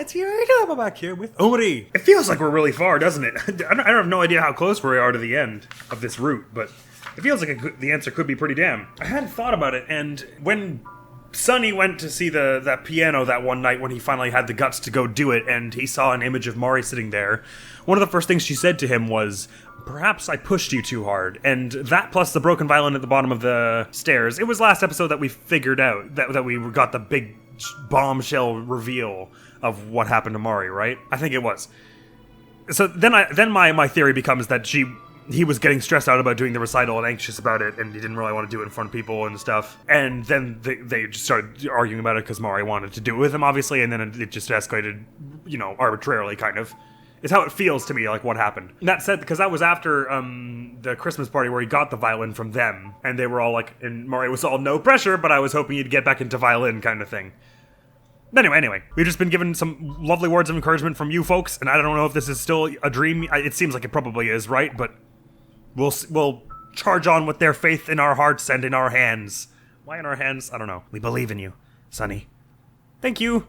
it's here I'm back here with Omori. It feels like we're really far, doesn't it? I have no idea how close we are to the end of this route, but it feels like the answer could be pretty damn. I hadn't thought about it, and when Sonny went to see that piano that one night when he finally had the guts to go do it, and he saw an image of Mari sitting there, one of the first things she said to him was, "Perhaps I pushed you too hard." And that plus the broken violin at the bottom of the stairs. It was last episode that we figured out that we got the big bombshell reveal of what happened to Mari, right? I think it was. So then my theory becomes that he was getting stressed out about doing the recital and anxious about it, and he didn't really want to do it in front of people and stuff. And then they just started arguing about it because Mari wanted to do it with him, obviously, and then it just escalated, arbitrarily, kind of. Is how it feels to me, like what happened. And that said, because that was after the Christmas party where he got the violin from them, and they were all like, and Mari was all, "No pressure, but I was hoping you'd get back into violin," kind of thing. Anyway, we've just been given some lovely words of encouragement from you folks, and I don't know if this is still a dream. It seems like it probably is, right? But we'll charge on with their faith in our hearts and in our hands. Why in our hands? I don't know. We believe in you, Sonny. Thank you.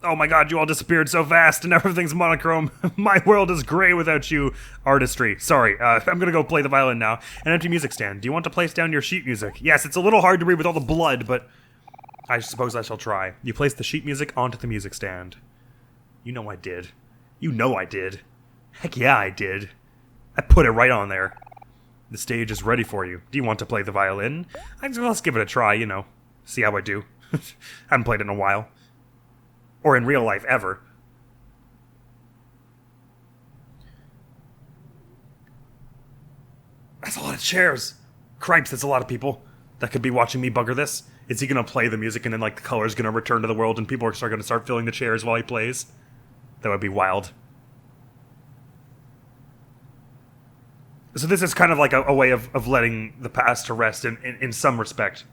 Oh my god, you all disappeared so fast and everything's monochrome. My world is gray without you. Artistry. Sorry, I'm gonna go play the violin now. An empty music stand. Do you want to place down your sheet music? Yes, it's a little hard to read with all the blood, but I suppose I shall try. You place the sheet music onto the music stand. You know I did. You know I did. Heck yeah, I did. I put it right on there. The stage is ready for you. Do you want to play the violin? Let's give it a try, see how I do. Haven't played it in a while. Or in real life, ever. That's a lot of chairs. Cripes, that's a lot of people that could be watching me bugger this. Is he gonna play the music and then, the color's gonna return to the world and people are gonna start filling the chairs while he plays? That would be wild. So this is kind of like a way of letting the past to rest in some respect.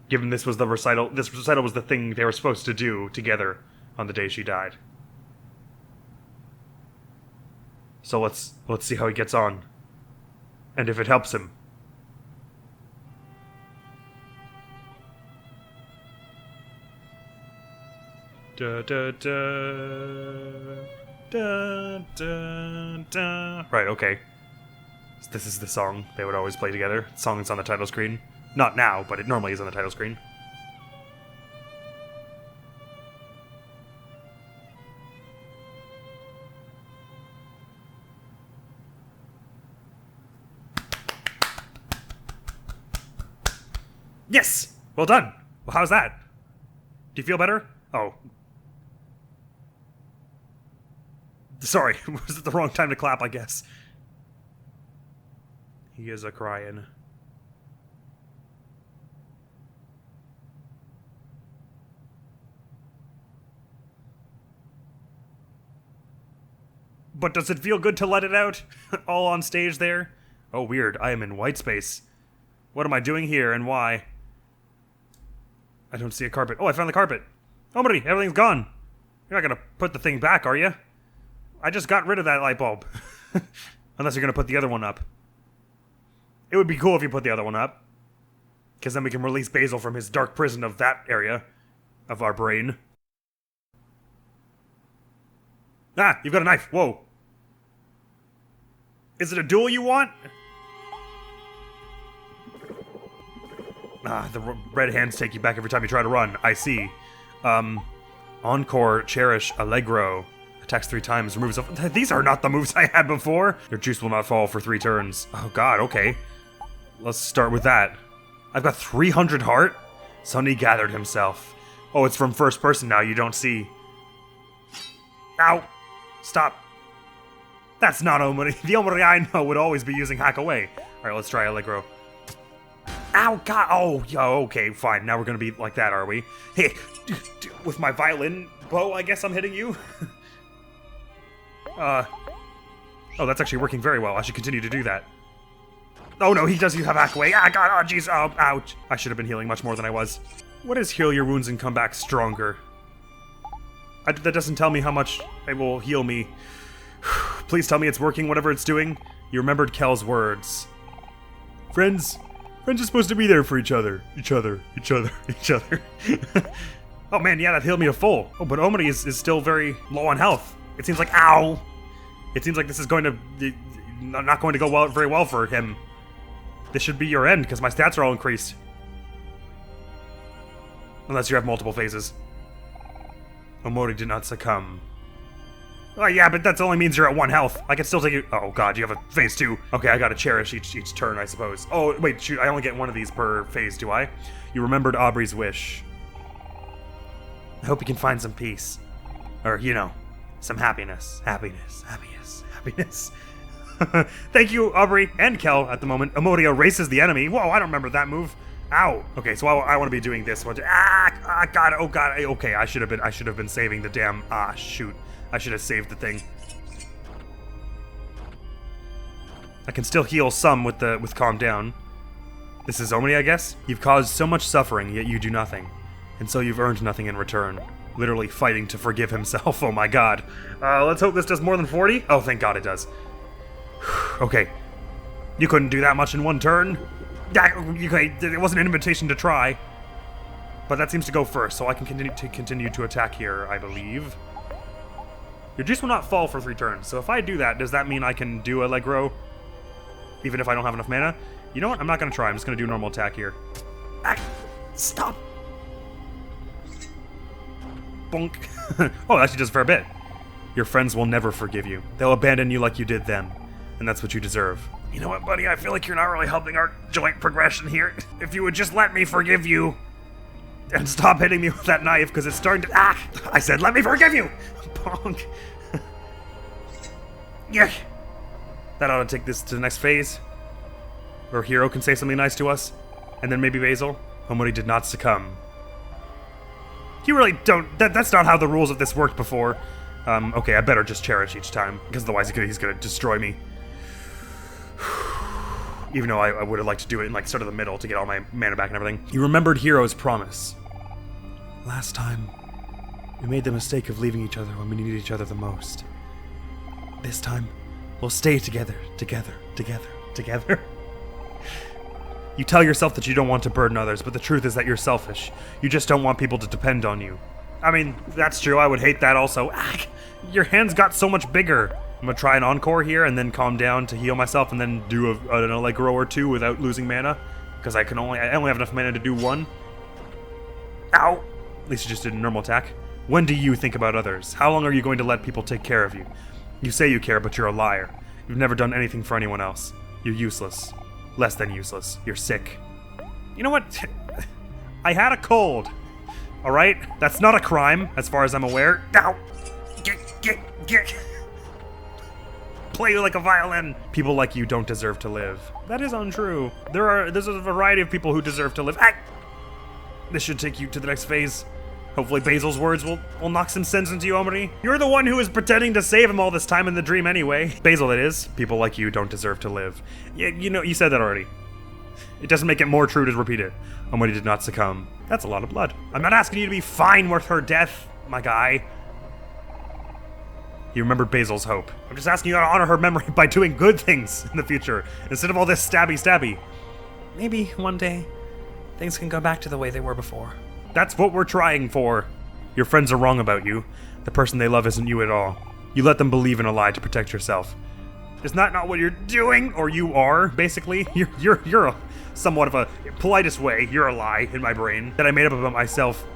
Given this was the recital, this recital was the thing they were supposed to do together on the day she died. So let's see how he gets on. And if it helps him. Da da da da da da. Right, okay. This is the song they would always play together. The song's on the title screen. Not now, but it normally is on the title screen. Yes! Well done! Well, how's that? Do you feel better? Oh. Sorry, was it the wrong time to clap, I guess? He is a-crying. But does it feel good to let it out? All on stage there? Oh, weird. I am in white space. What am I doing here and why? I don't see a carpet. Oh, I found the carpet. Omori, everything's gone. You're not gonna put the thing back, are you? I just got rid of that light bulb. Unless you're gonna put the other one up. It would be cool if you put the other one up. Because then we can release Basil from his dark prison of that area of our brain. Ah, you've got a knife. Whoa. Is it a duel you want? Ah, the red hands take you back every time you try to run. I see. Encore, Cherish, Allegro. Attacks 3 times, removes... These are not the moves I had before. Your juice will not fall for 3 turns. Oh god, okay. Let's start with that. I've got 300 heart? Sonny gathered himself. Oh, it's from first person now, you don't see. Ow! Stop. That's not Omori. The Omori I know would always be using Hack Away. Alright, let's try Allegro. Ow, god! Oh, okay, fine. Now we're gonna be like that, are we? Hey, with my violin bow, I guess I'm hitting you? Oh, that's actually working very well. I should continue to do that. Oh no, he does have Hack Away. Ah, god, oh jeez, oh, ouch. I should have been healing much more than I was. What is heal your wounds and come back stronger? That doesn't tell me how much it will heal me. Please tell me it's working, whatever it's doing. You remembered Kel's words. Friends are supposed to be there for each other. Oh man, yeah, that healed me to full. Oh, but Omori is still very low on health. It seems like, ow! It seems like this is going to, not going to go very well for him. This should be your end, because my stats are all increased. Unless you have multiple phases. Omori did not succumb. Oh yeah, but that only means you're at 1 health. I can still take you. Oh god, you have a phase 2. Okay, I gotta cherish each turn, I suppose. Oh, wait, shoot, I only get 1 of these per phase, do I? You remembered Aubrey's wish. I hope you can find some peace. Or, you know, some happiness. Happiness. Thank you, Aubrey and Kel at the moment. Omori erases the enemy. Whoa, I don't remember that move. Ow. Okay, so I want to be doing this one. God, oh god. Okay, I should have been saving the damn, shoot. I should have saved the thing. I can still heal some with calm down. This is Omori, I guess? You've caused so much suffering, yet you do nothing. And so you've earned nothing in return. Literally fighting to forgive himself, oh my god. Let's hope this does more than 40. Oh, thank god it does. Okay. You couldn't do that much in 1 turn. It wasn't an invitation to try. But that seems to go first, so I can continue to attack here, I believe. Your juice will not fall for 3 turns, so if I do that, does that mean I can do Allegro? Even if I don't have enough mana? You know what? I'm not gonna try. I'm just gonna do normal attack here. Stop! Bonk. Oh, that actually does a fair bit. Your friends will never forgive you. They'll abandon you like you did them. And that's what you deserve. You know what, buddy? I feel like you're not really helping our joint progression here. If you would just let me forgive you. And stop hitting me with that knife, because it's starting to... I said let me forgive you! Bonk. Yeah. That ought to take this to the next phase. Or Hero can say something nice to us. And then maybe Basil. Omori did not succumb. You really don't... That's not how the rules of this worked before. Okay, I better just cherish each time. Because otherwise he's gonna destroy me. Even though I would have liked to do it in, like, sort of the middle to get all my mana back and everything. You remembered Hero's promise. Last time, we made the mistake of leaving each other when we needed each other the most. This time, we'll stay together. You tell yourself that you don't want to burden others, but the truth is that you're selfish. You just don't want people to depend on you. I mean, that's true, I would hate that also. Your hands got so much bigger. I'm gonna try an encore here and then calm down to heal myself and then do an Allegro or 2 without losing mana. Because I only have enough mana to do 1. Ow! At least you just did a normal attack. When do you think about others? How long are you going to let people take care of you? You say you care, but you're a liar. You've never done anything for anyone else. You're useless. Less than useless. You're sick. You know what? I had a cold. Alright? That's not a crime, as far as I'm aware. Ow! Get! Play like a violin. People like you don't deserve to live. That is untrue. There's a variety of people who deserve to live. This should take you to the next phase. Hopefully Basil's words will knock some sense into you, Omori. You're the one who was pretending to save him all this time in the dream anyway. Basil, that is. People like you don't deserve to live. Yeah, you know, you said that already. It doesn't make it more true to repeat it. Omori did not succumb. That's a lot of blood. I'm not asking you to be fine with her death, my guy. You remembered Basil's hope. I'm just asking you to honor her memory by doing good things in the future, instead of all this stabby. Maybe one day, things can go back to the way they were before. That's what we're trying for. Your friends are wrong about you. The person they love isn't you at all. You let them believe in a lie to protect yourself. Is that not what you're doing? Or you are, basically? You're a somewhat of a politest way. You're a lie in my brain that I made up about myself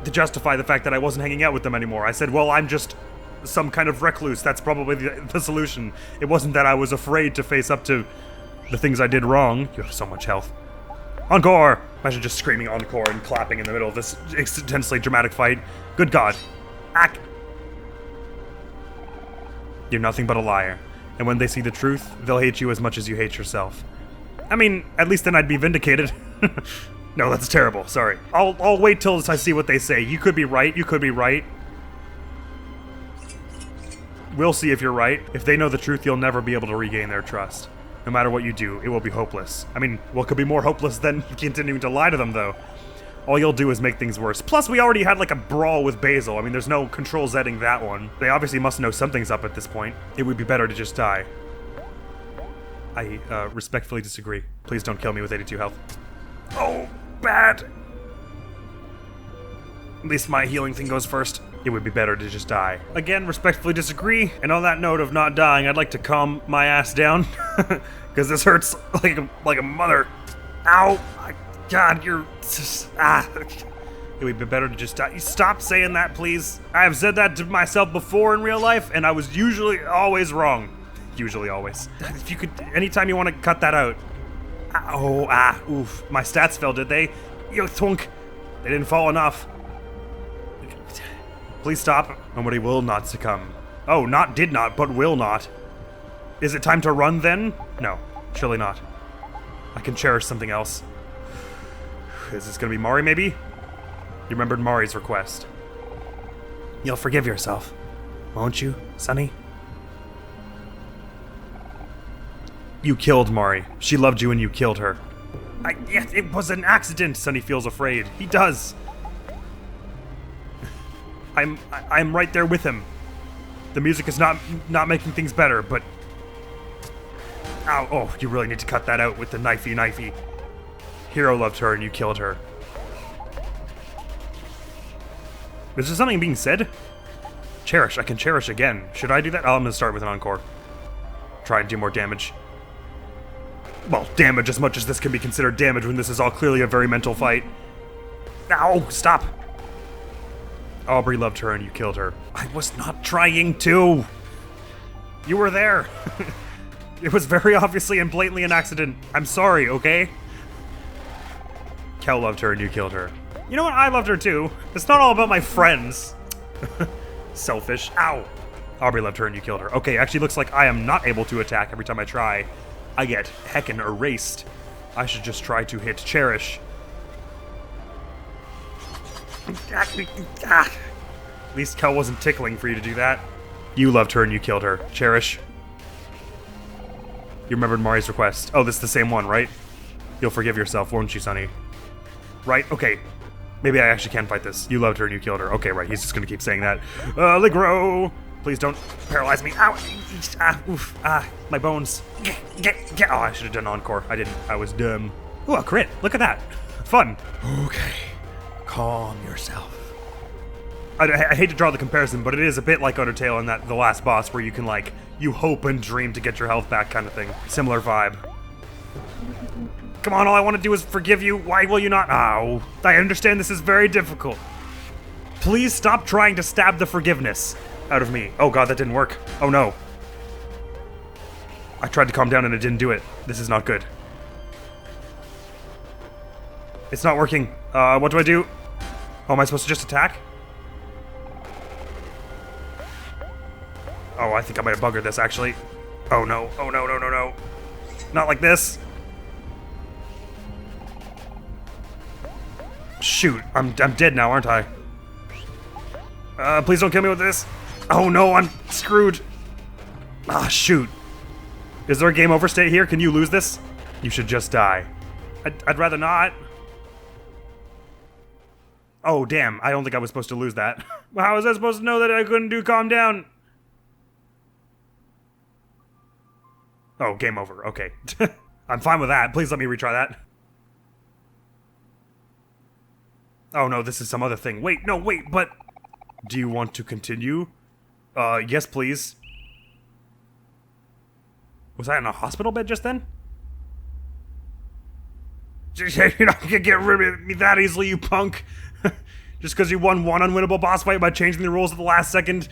to justify the fact that I wasn't hanging out with them anymore. I said, well, I'm just some kind of recluse. That's probably the solution. It wasn't that I was afraid to face up to the things I did wrong. You have so much health. Encore! Imagine just screaming encore and clapping in the middle of this intensely dramatic fight. Good God. You're nothing but a liar. And when they see the truth, they'll hate you as much as you hate yourself. I mean, at least then I'd be vindicated. No, that's terrible. Sorry. I'll wait till I see what they say. You could be right. You could be right. We'll see if you're right. If they know the truth, you'll never be able to regain their trust. No matter what you do, it will be hopeless. I mean, what could be more hopeless than continuing to lie to them, though? All you'll do is make things worse. Plus, we already had, like, a brawl with Basil. I mean, there's no control Zing that one. They obviously must know something's up at this point. It would be better to just die. I, respectfully disagree. Please don't kill me with 82 health. Oh, bad! At least my healing thing goes first. It would be better to just die. Again, respectfully disagree. And on that note of not dying, I'd like to calm my ass down. Because this hurts like a mother. Ow! My God, you're just, It would be better to just die. Stop saying that, please. I have said that to myself before in real life, and I was usually always wrong. Usually always. If you could, anytime you want to cut that out. Oof. My stats fell, did they? Yo, thunk. They didn't fall enough. Please stop. Nobody will not succumb. Oh, did not, but will not. Is it time to run then? No, surely not. I can cherish something else. Is this gonna be Mari, maybe? You remembered Mari's request. You'll forgive yourself, won't you, Sonny? You killed Mari. She loved you and you killed her. Yes, it was an accident, Sonny feels afraid. He does. I'm right there with him. The music is not making things better, but... Ow, oh, you really need to cut that out with the knifey. Hero loved her and you killed her. Is there something being said? Cherish, I can cherish again. Should I do that? Oh, I'm gonna start with an encore. Try and do more damage. Well, damage as much as this can be considered damage when this is all clearly a very mental fight. Ow, stop. Aubrey loved her and you killed her. I was not trying to. You were there. It was very obviously and blatantly an accident. I'm sorry, okay? Kel loved her and you killed her. You know what? I loved her too. It's not all about my friends. Selfish. Ow. Aubrey loved her and you killed her. Okay, actually looks like I am not able to attack every time I try. I get heckin' erased. I should just try to hit Cherish. At least Kel wasn't tickling for you to do that. You loved her and you killed her. Cherish. You remembered Mari's request. Oh, this is the same one, right? You'll forgive yourself, won't you, Sonny? Right? Okay. Maybe I actually can fight this. You loved her and you killed her. Okay, right. He's just gonna keep saying that. Ligro! Please don't paralyze me. Ow! Oof. My bones. Get. Oh, I should have done encore. I didn't. I was dumb. Ooh, a crit. Look at that. Fun. Okay. Calm yourself. I hate to draw the comparison, but it is a bit like Undertale in that the last boss where you can, like, you hope and dream to get your health back kind of thing. Similar vibe. Come on, all I want to do is forgive you. Why will you not? Ow. I understand this is very difficult. Please stop trying to stab the forgiveness out of me. Oh god, that didn't work. Oh no. I tried to calm down and it didn't do it. This is not good. It's not working. What do I do? Oh, am I supposed to just attack? Oh, I think I might have buggered this, actually. Oh no. Oh no. Not like this. Shoot, I'm dead now, aren't I? Please don't kill me with this. Oh no, I'm screwed. Ah, shoot. Is there a game over state here? Can you lose this? You should just die. I'd rather not. Oh, damn, I don't think I was supposed to lose that. How was I supposed to know that I couldn't do calm down? Oh, game over, okay. I'm fine with that. Please let me retry that. Oh no, this is some other thing. Wait, but... Do you want to continue? Yes please. Was I in a hospital bed just then? You're not gonna get rid of me that easily, you punk! Just because you won one unwinnable boss fight by changing the rules at the last second?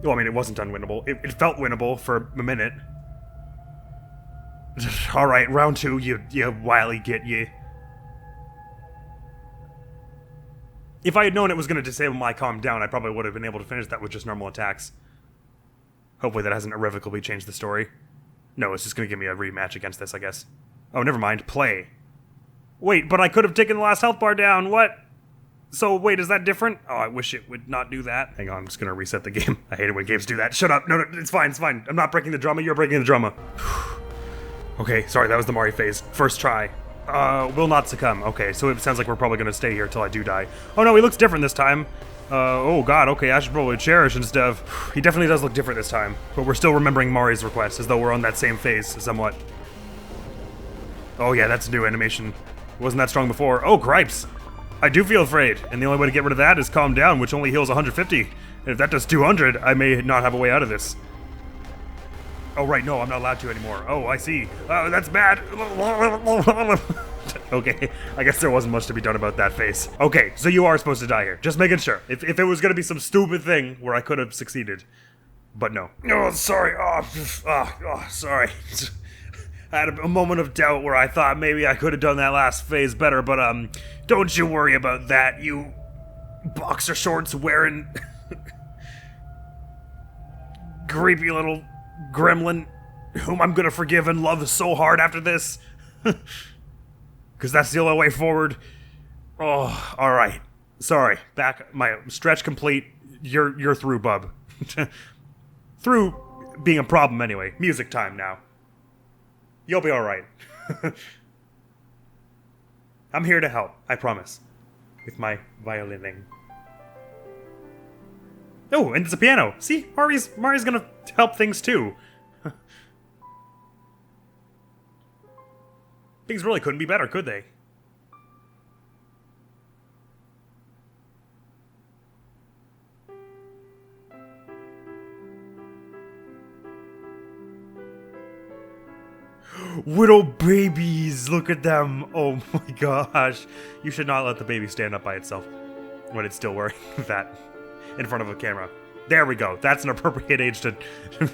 Well, I mean, it wasn't unwinnable. It felt winnable for a minute. Alright, round two, you wily git, you. If I had known it was going to disable my calm down, I probably would have been able to finish that with just normal attacks. Hopefully that hasn't irrevocably changed the story. No, it's just going to give me a rematch against this, I guess. Oh, never mind. Play. Wait, but I could have taken the last health bar down. What? So, wait, is that different? Oh, I wish it would not do that. Hang on, I'm just going to reset the game. I hate it when games do that. Shut up. No, it's fine, it's fine. I'm not breaking the drama. You're breaking the drama. Okay, sorry, that was the Mari phase. First try. Will not succumb. Okay, so it sounds like we're probably gonna stay here till I do die. Oh no, he looks different this time. Oh god, okay, I should probably cherish instead of... He definitely does look different this time. But we're still remembering Mari's request, as though we're on that same phase, somewhat. Oh yeah, that's new animation. It wasn't that strong before. Oh, cripes! I do feel afraid, and the only way to get rid of that is calm down, which only heals 150. And if that does 200, I may not have a way out of this. Oh, right, no, I'm not allowed to anymore. Oh, I see. That's bad. Okay, I guess there wasn't much to be done about that face. Okay, so you are supposed to die here. Just making sure. If it was gonna be some stupid thing where I could have succeeded. But no. Oh, sorry. Sorry. I had a moment of doubt where I thought maybe I could have done that last phase better, but don't you worry about that, you boxer shorts wearing creepy little gremlin whom I'm gonna forgive and love so hard after this. Because that's the only way forward. Oh, alright. Sorry. Back, my stretch complete. You're through, bub. Through being a problem anyway. Music time now. You'll be alright. I'm here to help, I promise. With my violining. Oh, and it's a piano. See, Mari's gonna help things too. Things really couldn't be better, could they? Little babies, look at them. Oh my gosh. You should not let the baby stand up by itself when it's still wearing that in front of a camera. There we go. That's an appropriate age to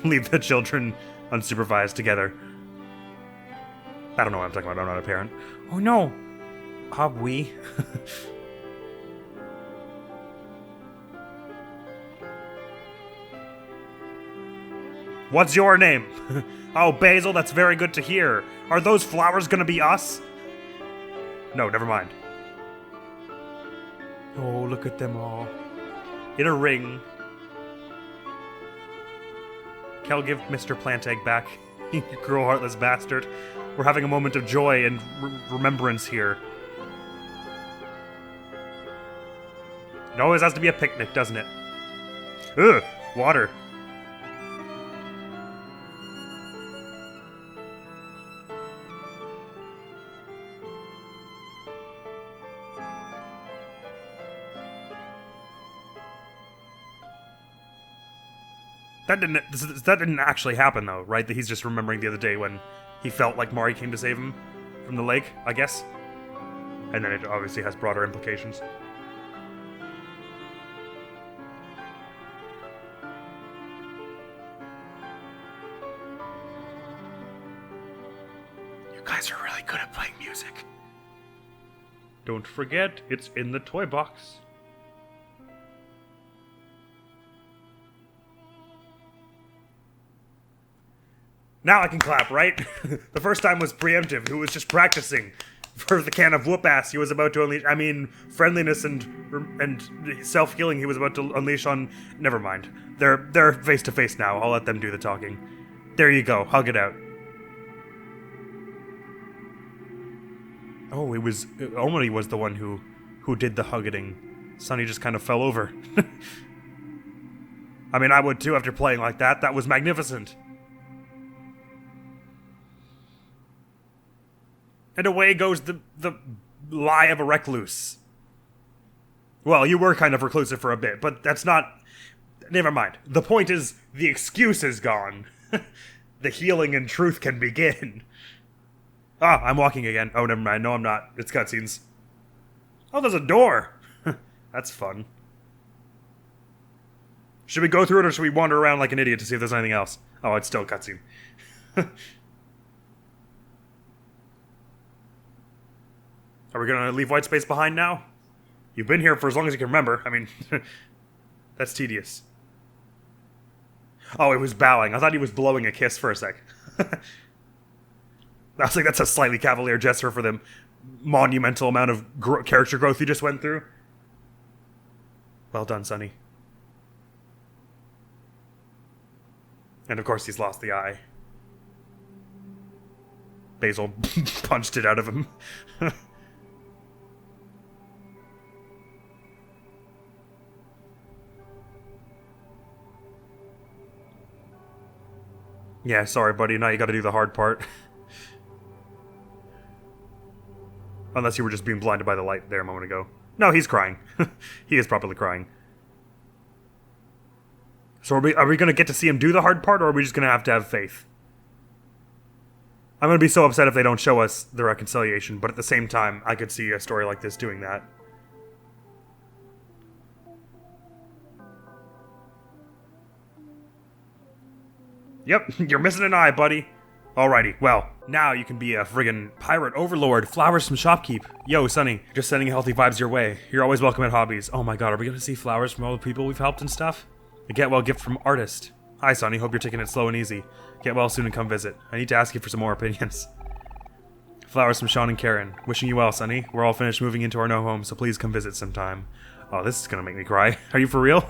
leave the children unsupervised together. I don't know what I'm talking about. I'm not a parent. Oh no. Are we? What's your name? Oh, Basil, that's very good to hear. Are those flowers gonna be us? No, never mind. Oh, look at them all. In a ring. Kel, give Mr. Plantegg back. You cruel, heartless bastard. We're having a moment of joy and remembrance here. It always has to be a picnic, doesn't it? Ugh, water. That didn't actually happen though, right? That he's just remembering the other day when he felt like Mari came to save him from the lake, I guess. And then it obviously has broader implications. You guys are really good at playing music. Don't forget, it's in the toy box. Now I can clap, right? The first time was preemptive, who was just practicing for the can of whoop-ass he was about to unleash. I mean, friendliness and self-healing he was about to unleash on... Never mind. They're face-to-face now. I'll let them do the talking. There you go. Hug it out. Oh, it was... Omori was the one who did the hugging. Sunny just kind of fell over. I mean, I would too after playing like that. That was magnificent. And away goes the lie of a recluse. Well, you were kind of reclusive for a bit, but that's not... Never mind. The point is, the excuse is gone. The healing and truth can begin. Ah, I'm walking again. Oh, never mind. No, I'm not. It's cutscenes. Oh, there's a door. That's fun. Should we go through it, or should we wander around like an idiot to see if there's anything else? Oh, it's still a cutscene. Are we gonna leave white space behind now? You've been here for as long as you can remember. I mean, that's tedious. Oh, it was bowing. I thought he was blowing a kiss for a sec. I was like, that's a slightly cavalier gesture for the monumental amount of character growth you just went through. Well done, Sonny. And of course he's lost the eye. Basil punched it out of him. Yeah, sorry, buddy. Now you gotta do the hard part. Unless you were just being blinded by the light there a moment ago. No, he's crying. He is probably crying. So are we going to get to see him do the hard part, or are we just going to have faith? I'm going to be so upset if they don't show us the reconciliation, but at the same time, I could see a story like this doing that. Yep, you're missing an eye, buddy. Alrighty, well, now you can be a friggin' pirate overlord. Flowers from shopkeep. Yo, Sonny, just sending healthy vibes your way. You're always welcome at Hobbies. Oh my god, are we gonna see flowers from all the people we've helped and stuff? A get well gift from Artist. Hi, Sonny, hope you're taking it slow and easy. Get well soon and come visit. I need to ask you for some more opinions. Flowers from Sean and Karen. Wishing you well, Sonny. We're all finished moving into our new home, so please come visit sometime. Oh, this is gonna make me cry. Are you for real?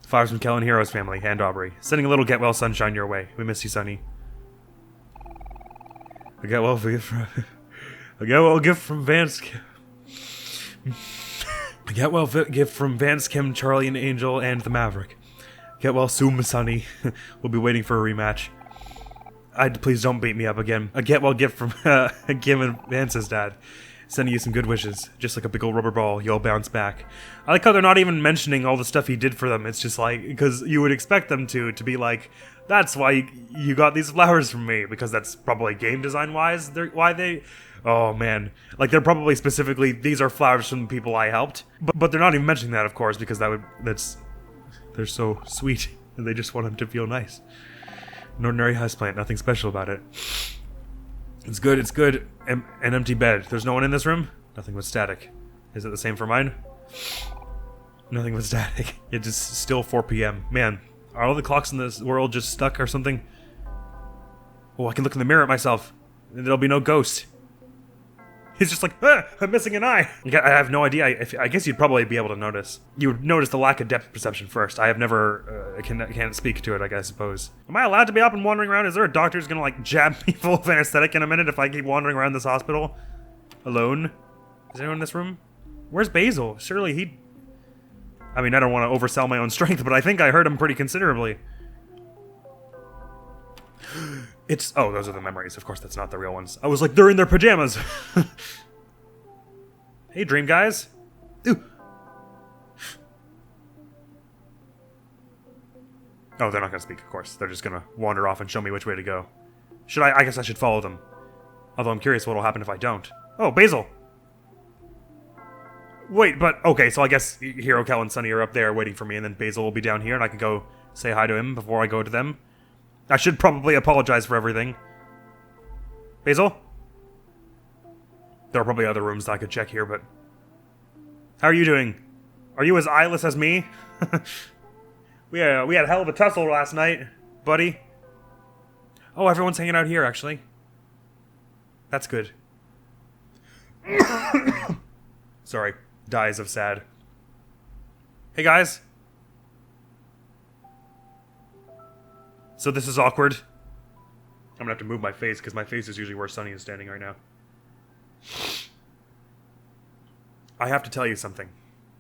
Flowers from Kellen Hero's family, and Aubrey. Sending a little get well sunshine your way. We miss you, Sonny. A get well gift from Vance. A get well gift from Vance, Kim, Charlie, and Angel, and the Maverick. Get well soon, Sonny. We'll be waiting for a rematch. Please don't beat me up again. A get well gift from Kim and Vance's dad. Sending you some good wishes. Just like a big old rubber ball, you'll bounce back. I like how they're not even mentioning all the stuff he did for them. It's just like, because you would expect them to be like, that's why you got these flowers from me, because that's probably game design wise. Oh man, like they're probably specifically, these are flowers from the people I helped, but they're not even mentioning that, of course, because they're so sweet and they just want him to feel nice. An ordinary houseplant, nothing special about it. It's good. An empty bed. There's no one in this room? Nothing but static. Is it the same for mine? Nothing but static. It's just still 4 p.m. Man, are all the clocks in this world just stuck or something? Oh, I can look in the mirror at myself. And there'll be no ghost. He's just like, I'm missing an eye. I have no idea. I guess you'd probably be able to notice. You would notice the lack of depth perception first. I have never, can't speak to it, I suppose. Am I allowed to be up and wandering around? Is there a doctor who's gonna like jab me full of anesthetic in a minute if I keep wandering around this hospital? Alone? Is anyone in this room? Where's Basil? Surely he... I mean, I don't want to oversell my own strength, but I think I hurt him pretty considerably. Oh, those are the memories. Of course, that's not the real ones. I was like, they're in their pajamas. Hey, dream guys. Ooh. Oh, they're not gonna speak, of course. They're just gonna wander off and show me which way to go. I guess I should follow them. Although I'm curious what'll happen if I don't. Oh, Basil. Wait, but, okay, so I guess Hero, Cal, and Sunny are up there waiting for me, and then Basil will be down here, and I can go say hi to him before I go to them. I should probably apologize for everything. Basil? There are probably other rooms that I could check here, but... How are you doing? Are you as eyeless as me? We had a hell of a tussle last night, buddy. Oh, everyone's hanging out here, actually. That's good. Sorry. Dies of sad. Hey, guys. So this is awkward. I'm gonna have to move my face, because my face is usually where Sunny is standing right now. I have to tell you something.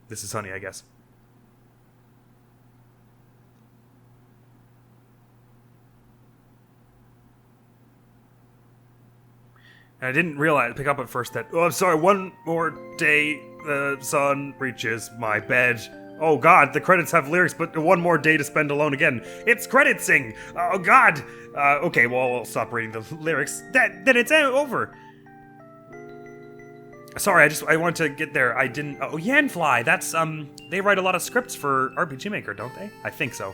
This is Sunny, I guess. And I didn't pick up at first that, oh, I'm sorry, one more day, the sun reaches my bed. Oh god, the credits have lyrics, but one more day to spend alone again. It's creditsing! Oh god! Okay, well, I'll stop reading the lyrics. Then it's over! Sorry, I wanted to get there. I didn't... Oh, Yanfly! That's, they write a lot of scripts for RPG Maker, don't they? I think so.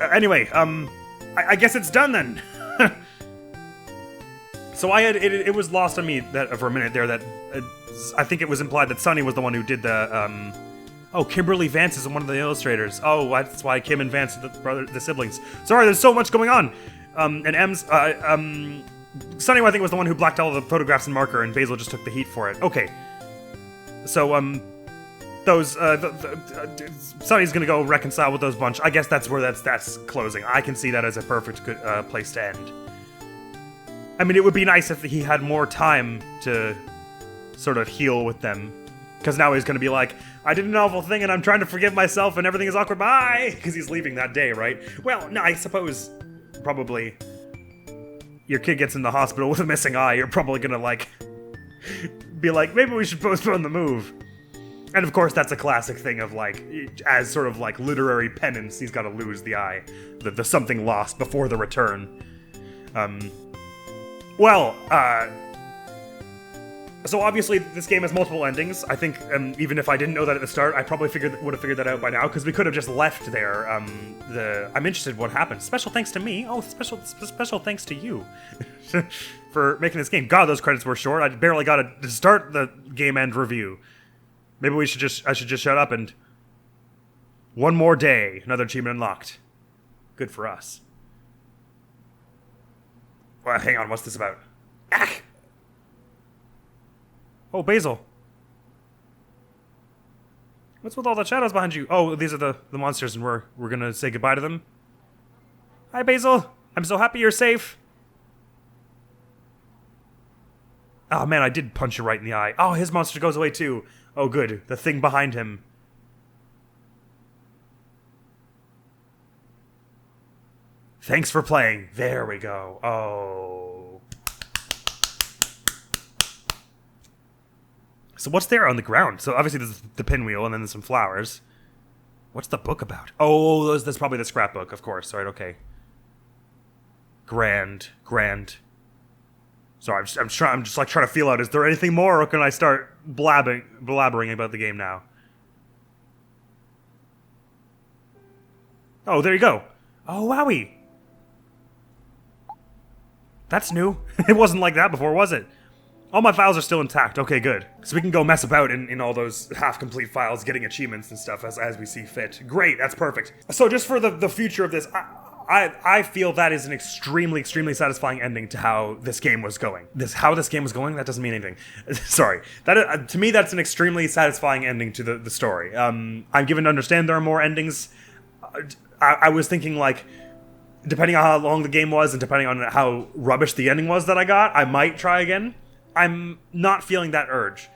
Anyway, I guess it's done then! So it was lost on me that for a minute there that... I think it was implied that Sunny was the one who did the, Oh, Kimberly Vance is one of the illustrators. Oh, that's why Kim and Vance are the siblings. Sorry, there's so much going on. And M's, Sunny, I think, was the one who blacked all the photographs and marker, and Basil just took the heat for it. Okay. So, Sunny's gonna go reconcile with those bunch. I guess that's where that's closing. I can see that as a perfect good place to end. I mean, it would be nice if he had more time to sort of heal with them. Because now he's going to be like, I did an awful thing and I'm trying to forgive myself and everything is awkward, bye! Because he's leaving that day, right? Well, no, I suppose probably your kid gets in the hospital with a missing eye, you're probably going to, like, be like, maybe we should postpone the move. And of course, that's a classic thing of like, as sort of like literary penance, he's got to lose the eye, the something lost before the return. So obviously this game has multiple endings. I think even if I didn't know that at the start, I probably would have figured that out by now, because we could have just left there. I'm interested in what happened. Special thanks to me. Oh, special thanks to you for making this game. God, those credits were short. I barely got to start the game end review. Maybe I should just shut up and... One more day, another achievement unlocked. Good for us. Well, hang on, what's this about? Ah! Oh, Basil. What's with all the shadows behind you? Oh, these are the monsters, and we're gonna say goodbye to them. Hi, Basil. I'm so happy you're safe. Oh, man, I did punch you right in the eye. Oh, his monster goes away, too. Oh, good. The thing behind him. Thanks for playing. There we go. Oh. So what's there on the ground? So obviously there's the pinwheel and then there's some flowers. What's the book about? Oh, that's probably the scrapbook, of course. Right, okay. Grand. Sorry, I'm just like trying to feel out, is there anything more, or can I start blabbering about the game now? Oh, there you go. Oh, wowie. That's new. It wasn't like that before, was it? All my files are still intact. Okay, good. So we can go mess about in all those half-complete files, getting achievements and stuff as we see fit. Great, that's perfect. So just for the future of this, I feel that is an extremely satisfying ending to how this game was going. How this game was going? That doesn't mean anything. Sorry. To me, that's an extremely satisfying ending to the story. I'm given to understand there are more endings. I was thinking, like, depending on how long the game was and depending on how rubbish the ending was that I got, I might try again. I'm not feeling that urge.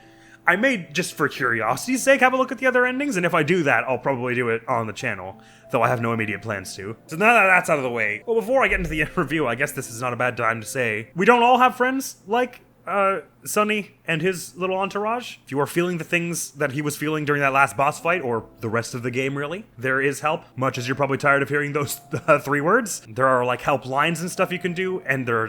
I may, just for curiosity's sake, have a look at the other endings, and if I do that, I'll probably do it on the channel, though I have no immediate plans to. So now that that's out of the way, well, before I get into the review, I guess this is not a bad time to say, we don't all have friends like Sonny and his little entourage. If you are feeling the things that he was feeling during that last boss fight, or the rest of the game really, there is help, much as you're probably tired of hearing those 3 words. There are like help lines and stuff you can do, and there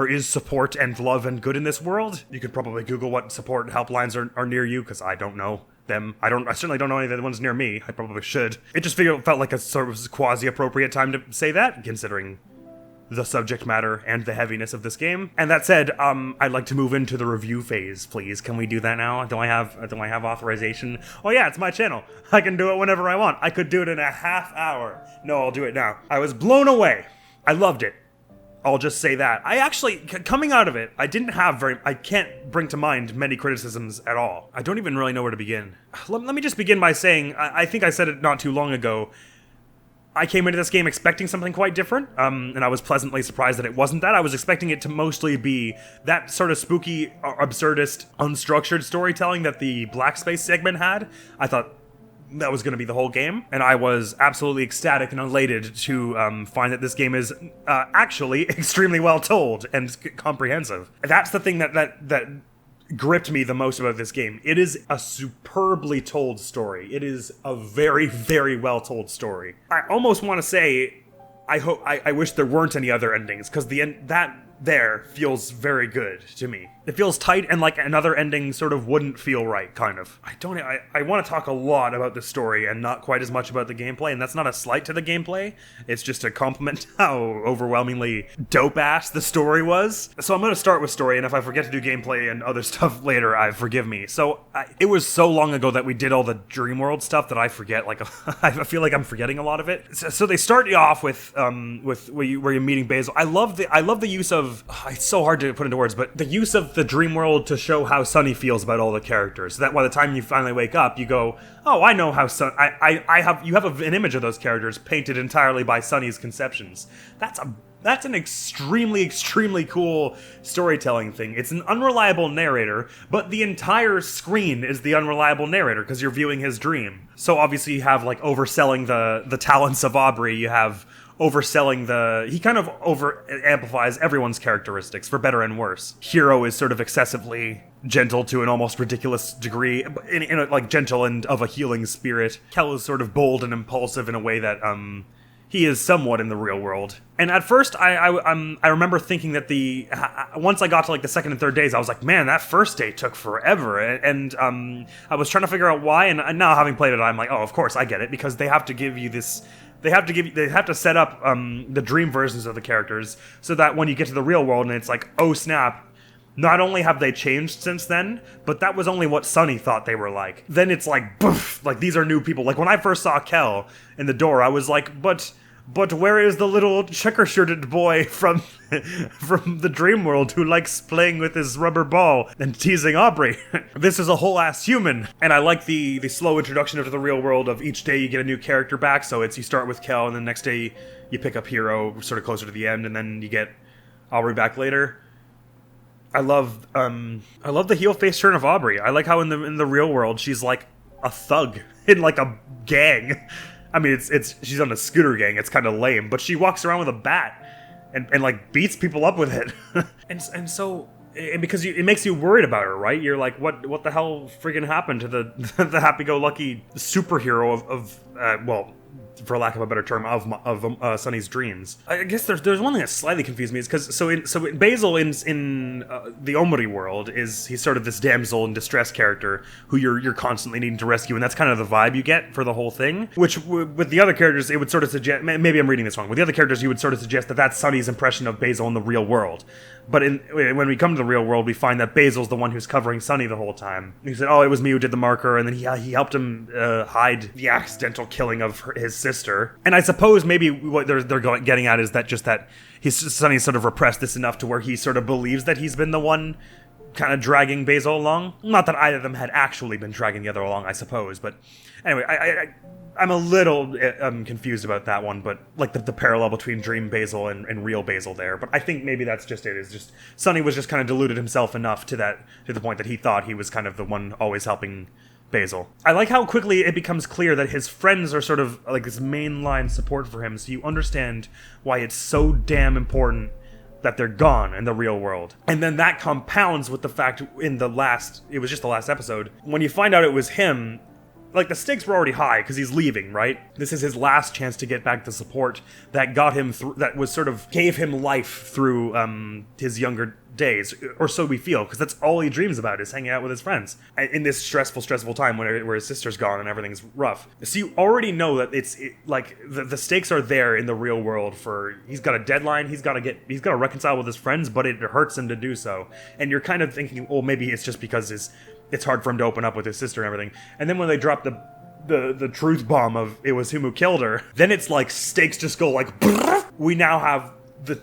is support and love and good in this world. You could probably Google what support helplines are near you, because I don't know them. I certainly don't know any of the ones near me. I probably should. It just felt like a sort of quasi-appropriate time to say that, considering the subject matter and the heaviness of this game. And that said, I'd like to move into the review phase, please. Can we do that now? Do I have authorization? Oh yeah, it's my channel. I can do it whenever I want. I could do it in a half hour. No, I'll do it now. I was blown away. I loved it. I'll just say that. I actually, coming out of it, I can't bring to mind many criticisms at all. I don't even really know where to begin. Let me just begin by saying, I think I said it not too long ago, I came into this game expecting something quite different, and I was pleasantly surprised that it wasn't that. I was expecting it to mostly be that sort of spooky, absurdist, unstructured storytelling that the Black Space segment had. I thought that was going to be the whole game, and I was absolutely ecstatic and elated to find that this game is actually extremely well told and comprehensive. That's the thing that gripped me the most about this game. It is a superbly told story. It is a very, very well told story. I almost want to say, I wish there weren't any other endings, because that there feels very good to me. It feels tight, and like another ending sort of wouldn't feel right, kind of. I want to talk a lot about the story and not quite as much about the gameplay, and that's not a slight to the gameplay. It's just a compliment to how overwhelmingly dope-ass the story was. So I'm going to start with story, and if I forget to do gameplay and other stuff later, forgive me. So it was so long ago that we did all the Dream World stuff that I forget, like, I feel like I'm forgetting a lot of it. So they start you off with where you're meeting Basil. I love the use of, it's so hard to put into words, but the use of the dream world to show how Sonny feels about all the characters, so that by the time you finally wake up, you go, oh, I know how you have an image of those characters painted entirely by Sonny's conceptions. That's an extremely cool storytelling thing. It's an unreliable narrator, but the entire screen is the unreliable narrator because you're viewing his dream. So obviously you have like overselling the talents of Aubrey, you have overselling he kind of over amplifies everyone's characteristics for better and worse. Hero is sort of excessively gentle to an almost ridiculous degree, in a, like, gentle and of a healing spirit. Kel is sort of bold and impulsive in a way that he is somewhat in the real world. And at first, I remember thinking that once I got to like the second and third days, I was like, man, that first day took forever. And I was trying to figure out why. And now having played it, I'm like, oh, of course, I get it, because they have to give you this. They have to set up the dream versions of the characters so that when you get to the real world and it's like, oh snap. Not only have they changed since then, but that was only what Sunny thought they were like. Then it's like, boof, like these are new people. Like when I first saw Kel in the door, I was like, but where is the little checker-shirted boy from the dream world who likes playing with his rubber ball and teasing Aubrey? This is a whole-ass human. And I like the slow introduction into the real world of each day you get a new character back. So it's you start with Kel, and the next day you pick up Hero sort of closer to the end, and then you get Aubrey back later. I love the heel face turn of Aubrey. I like how in the real world she's like a thug in like a gang. I mean, it's she's on a scooter gang. It's kind of lame, but she walks around with a bat and like beats people up with it. and so because it makes you worried about her, right? You're like, what the hell freaking happened to the happy-go-lucky superhero of well, for lack of a better term, of Sunny's dreams. I guess there's one thing that slightly confused me is because Basil in the Omori world he's sort of this damsel in distress character who you're constantly needing to rescue, and that's kind of the vibe you get for the whole thing. Which with the other characters, it would sort of suggest, maybe I'm reading this wrong. With the other characters, you would sort of suggest that that's Sunny's impression of Basil in the real world. But when we come to the real world, we find that Basil's the one who's covering Sunny the whole time. He said, "Oh, it was me who did the marker," and then he helped him hide the accidental killing of his sister. And I suppose maybe what they're getting at is that Sunny sort of repressed this enough to where he sort of believes that he's been the one kind of dragging Basil along. Not that either of them had actually been dragging the other along, I suppose. But anyway, I'm a little confused about that one, but like the parallel between Dream Basil and real Basil there. But I think maybe that's just it. It's just Sunny was just kind of deluded himself enough to the point that he thought he was kind of the one always helping Basil. I like how quickly it becomes clear that his friends are sort of like this mainline support for him, so you understand why it's so damn important that they're gone in the real world. And then that compounds with the fact it was just the last episode, when you find out it was him. Like, the stakes were already high, because he's leaving, right? This is his last chance to get back the support that got him through, that was sort of gave him life through his younger days, or so we feel, because that's all he dreams about, is hanging out with his friends in this stressful time where his sister's gone and everything's rough. So you already know that the stakes are there in the real world. He's got a deadline, he's got to reconcile with his friends, but it hurts him to do so. And you're kind of thinking, well, maybe it's just because it's hard for him to open up with his sister and everything. And then when they drop the truth bomb of it was him who killed her, then it's like stakes just go like, we now have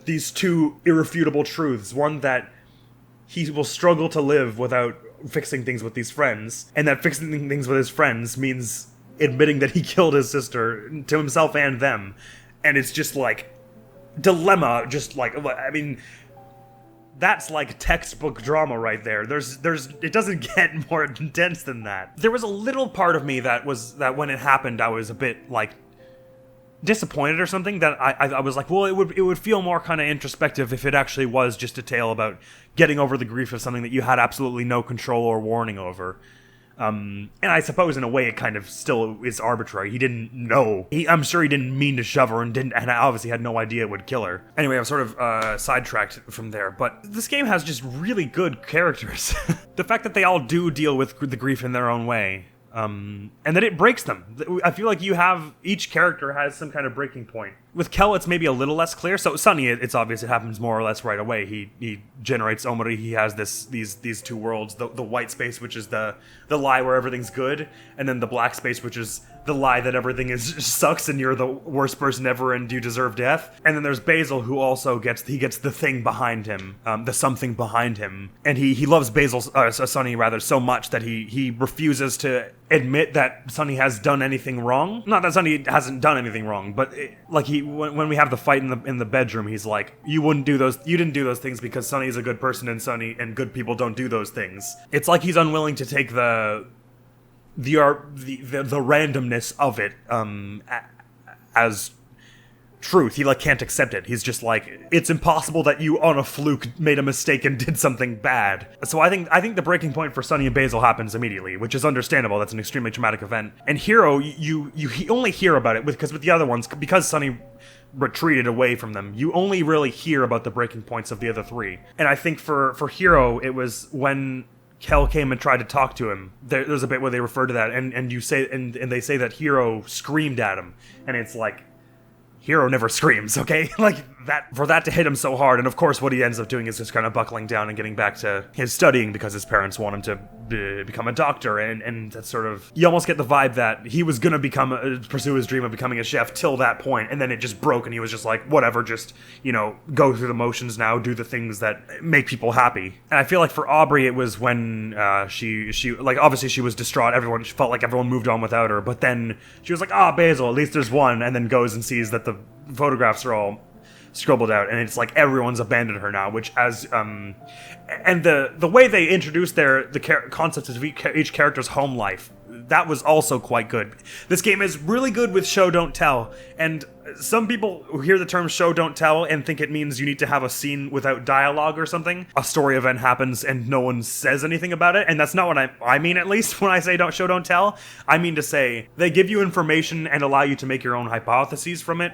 these two irrefutable truths. One, that he will struggle to live without fixing things with these friends, and that fixing things with his friends means admitting that he killed his sister to himself and them. And it's just like dilemma, just like, I mean, that's like textbook drama right there. It doesn't get more intense than that. There was a little part of me that when it happened, I was a bit like disappointed or something, that I was like, well, it would feel more kind of introspective if it actually was just a tale about getting over the grief of something that you had absolutely no control or warning over. And I suppose in a way it kind of still is arbitrary. He didn't know. I'm sure he didn't mean to shove her and obviously had no idea it would kill her. Anyway, I'm sort of sidetracked from there, but this game has just really good characters. The fact that they all do deal with the grief in their own way. And that it breaks them. I feel like each character has some kind of breaking point. With Kel, it's maybe a little less clear. So Sunny, it's obvious it happens more or less right away. He generates Omori. He has these two worlds: the white space, which is the lie where everything's good, and then the black space, which is the lie that everything sucks and you're the worst person ever and you deserve death. And then there's Basil, who also gets the thing behind him, the something behind him, and he loves Sunny rather so much that he refuses to admit that Sunny has done anything wrong. Not that Sunny hasn't done anything wrong, but when we have the fight in the bedroom, he's like, you didn't do those things because Sunny's a good person and good people don't do those things. It's like he's unwilling to take the randomness of it as truth. He, like, can't accept it. He's just like, it's impossible that you on a fluke made a mistake and did something bad. So I think the breaking point for Sunny and Basil happens immediately, which is understandable. That's an extremely traumatic event. And Hero, you only hear about it because with the other ones, because Sunny retreated away from them, you only really hear about the breaking points of the other three. And I think for Hero, it was when Kel came and tried to talk to him. There's a bit where they refer to that, and you say, and they say that Hero screamed at him, and it's like, Hero never screams, okay? Like, that for that to hit him so hard, and of course what he ends up doing is just kind of buckling down and getting back to his studying because his parents want him to become a doctor, and that's sort of, you almost get the vibe that he was gonna pursue his dream of becoming a chef till that point, and then it just broke, and he was just like, whatever, just, go through the motions now, do the things that make people happy. And I feel like for Aubrey, it was when she like, obviously she was distraught, she felt like everyone moved on without her, but then she was like, Basil, at least there's one, and then goes and sees that the photographs are all scribbled out, and it's like everyone's abandoned her now, which and the way they introduced the concept of each character's home life, that was also quite good. This game is really good with show don't tell, and some people who hear the term show don't tell and think it means you need to have a scene without dialogue or something. A story event happens and no one says anything about it, and that's not what I mean, at least when I say show don't tell. I mean to say they give you information and allow you to make your own hypotheses from it,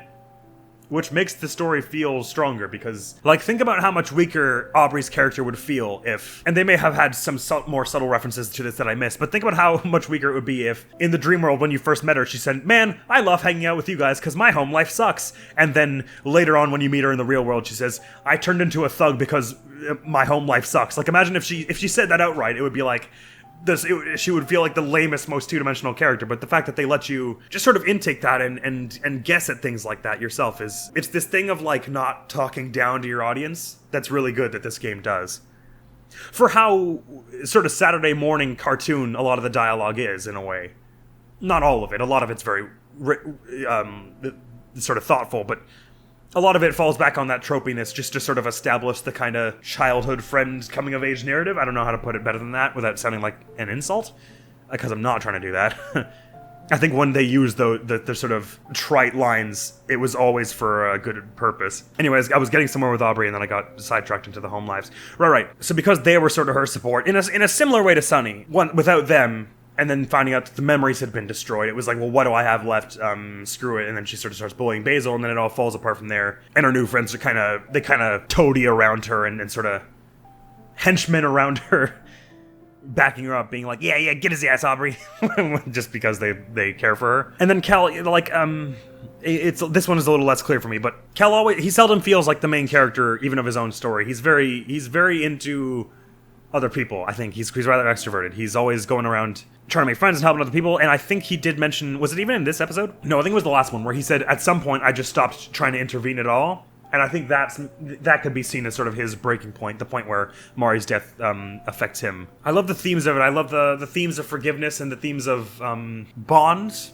which makes the story feel stronger, because, like, think about how much weaker Aubrey's character would feel if, and they may have had some more subtle references to this that I missed, but think about how much weaker it would be if, in the dream world, when you first met her, she said, man, I love hanging out with you guys because my home life sucks. And then later on, when you meet her in the real world, she says, I turned into a thug because my home life sucks. Like, imagine if she said that outright, it would be like, she would feel like the lamest, most two-dimensional character. But the fact that they let you just sort of intake that and guess at things like that yourself it's this thing of, like, not talking down to your audience that's really good that this game does. For how sort of Saturday morning cartoon a lot of the dialogue is, in a way. Not all of it. A lot of it's very sort of thoughtful, but a lot of it falls back on that tropiness just to sort of establish the kind of childhood friend coming-of-age narrative. I don't know how to put it better than that without sounding like an insult, because I'm not trying to do that. I think when they use the sort of trite lines, it was always for a good purpose. Anyways, I was getting somewhere with Aubrey, and then I got sidetracked into the home lives. Right. So because they were sort of her support, in a similar way to Sunny, without them, and then finding out that the memories had been destroyed, it was like, well, what do I have left? Screw it. And then she sort of starts bullying Basil, and then it all falls apart from there. And her new friends are kind of toady around her and sort of henchmen around her, backing her up, being like, yeah, get his ass, Aubrey, just because they care for her. And then Kel, like, this one is a little less clear for me, but Kel he seldom feels like the main character, even of his own story. He's very into other people. I think he's rather extroverted. He's always going around trying to make friends and helping other people, and I think he did mention, was it even in this episode? No, I think it was the last one, where he said, at some point, I just stopped trying to intervene at all, and I think that could be seen as sort of his breaking point, the point where Mari's death affects him. I love the themes of it. I love the themes of forgiveness and the themes of bonds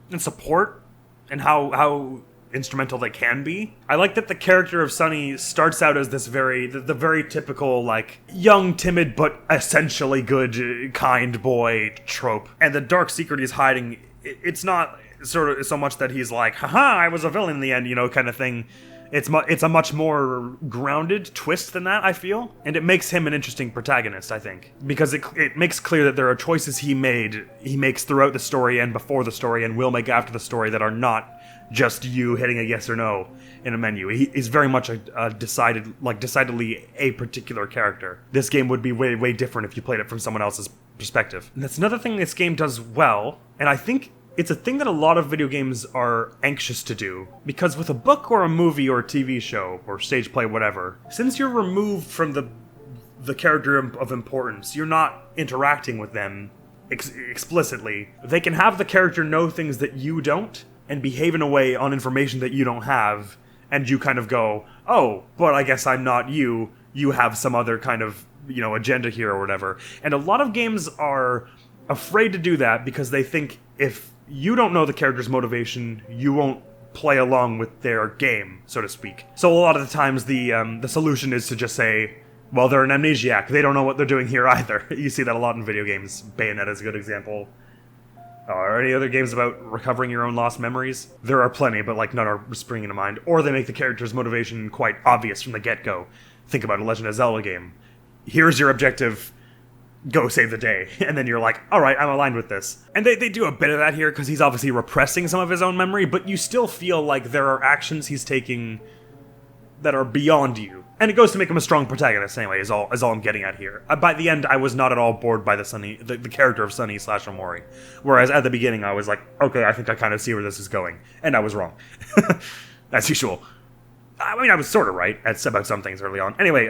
and support, and how instrumental they can be. I like that the character of Sunny starts out as this the very typical, like, young, timid, but essentially good, kind boy trope. And the dark secret he's hiding, it's not sort of so much that he's like, haha, I was a villain in the end, kind of thing. It's a much more grounded twist than that, I feel. And it makes him an interesting protagonist, I think. Because it makes clear that there are choices he makes throughout the story and before the story and will make after the story that are not just you hitting a yes or no in a menu. He's very much a decidedly a particular character. This game would be way, way different if you played it from someone else's perspective. And that's another thing this game does well, and I think it's a thing that a lot of video games are anxious to do, because with a book or a movie or a TV show or stage play, whatever, since you're removed from the character of importance, you're not interacting with them explicitly. They can have the character know things that you don't, and behave in a way on information that you don't have, and you kind of go, oh, but I guess I'm not you. You have some other kind of, agenda here or whatever. And a lot of games are afraid to do that because they think if you don't know the character's motivation, you won't play along with their game, so to speak. So a lot of the times the solution is to just say, well, they're an amnesiac. They don't know what they're doing here either. You see that a lot in video games. Bayonetta is a good example. Are any other games about recovering your own lost memories? There are plenty, but like none are springing to mind. Or they make the character's motivation quite obvious from the get-go. Think about a Legend of Zelda game. Here's your objective, go save the day. And then you're like, alright, I'm aligned with this. And they do a bit of that here, because he's obviously repressing some of his own memory, but you still feel like there are actions he's taking that are beyond you. And it goes to make him a strong protagonist anyway, is all I'm getting at here. By the end, I was not at all bored by the character of Sunny / Omori. Whereas at the beginning, I was like, okay, I think I kind of see where this is going. And I was wrong. As usual. I mean, I was sort of right about some things early on. Anyway,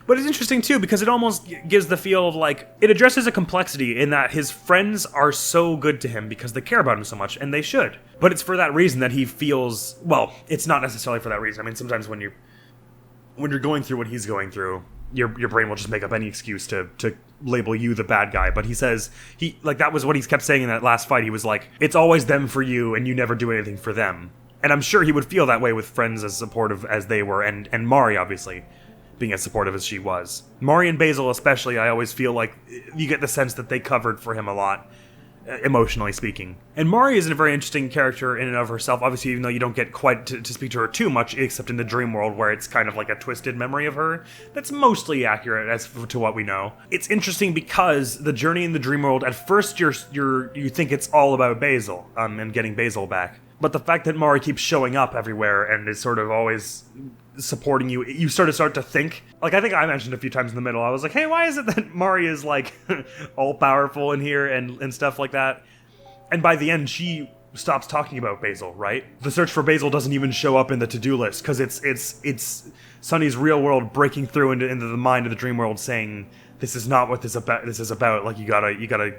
but it's interesting too, because it almost gives the feel of like, it addresses a complexity in that his friends are so good to him because they care about him so much, and they should. But it's for that reason that he feels, well, it's not necessarily for that reason. I mean, sometimes when you're going through what he's going through, your brain will just make up any excuse to label you the bad guy. But he says, that was what he kept saying in that last fight. He was like, it's always them for you, and you never do anything for them. And I'm sure he would feel that way with friends as supportive as they were, and Mari, obviously, being as supportive as she was. Mari and Basil especially, I always feel like you get the sense that they covered for him a lot, emotionally speaking. And Mari is a very interesting character in and of herself, obviously, even though you don't get quite to speak to her too much, except in the dream world, where it's kind of like a twisted memory of her that's mostly accurate as to what we know. It's interesting because the journey in the dream world, at first you think it's all about Basil, and getting Basil back. But the fact that Mari keeps showing up everywhere and is sort of always supporting you, you sort of to think, like I think I mentioned a few times in the middle, I was like, hey, why is it that Mari is like all-powerful in here and stuff like that? And by the end, she stops talking about Basil, right? The search for Basil doesn't even show up in the to-do list, because it's Sunny's real world breaking through into the mind of the dream world, saying, this is not what this is about, like you gotta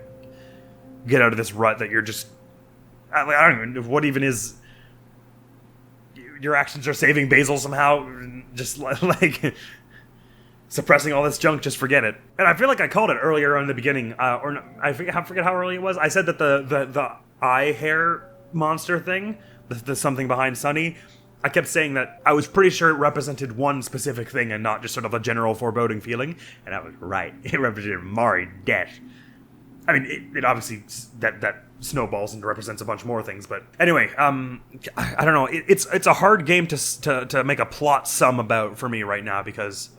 get out of this rut that you're just... I don't even know what even is. Your actions are saving Basil somehow, just like suppressing all this junk. Just forget it. And I feel like I called it earlier in the beginning, I forget how early it was. I said that the eye hair monster thing, the something behind Sunny. I kept saying that I was pretty sure it represented one specific thing and not just sort of a general foreboding feeling, and I was right. It represented Mari death. I mean, it obviously that snowballs and represents a bunch more things, but anyway, I don't know. It's a hard game to make a plot sum about for me right now, because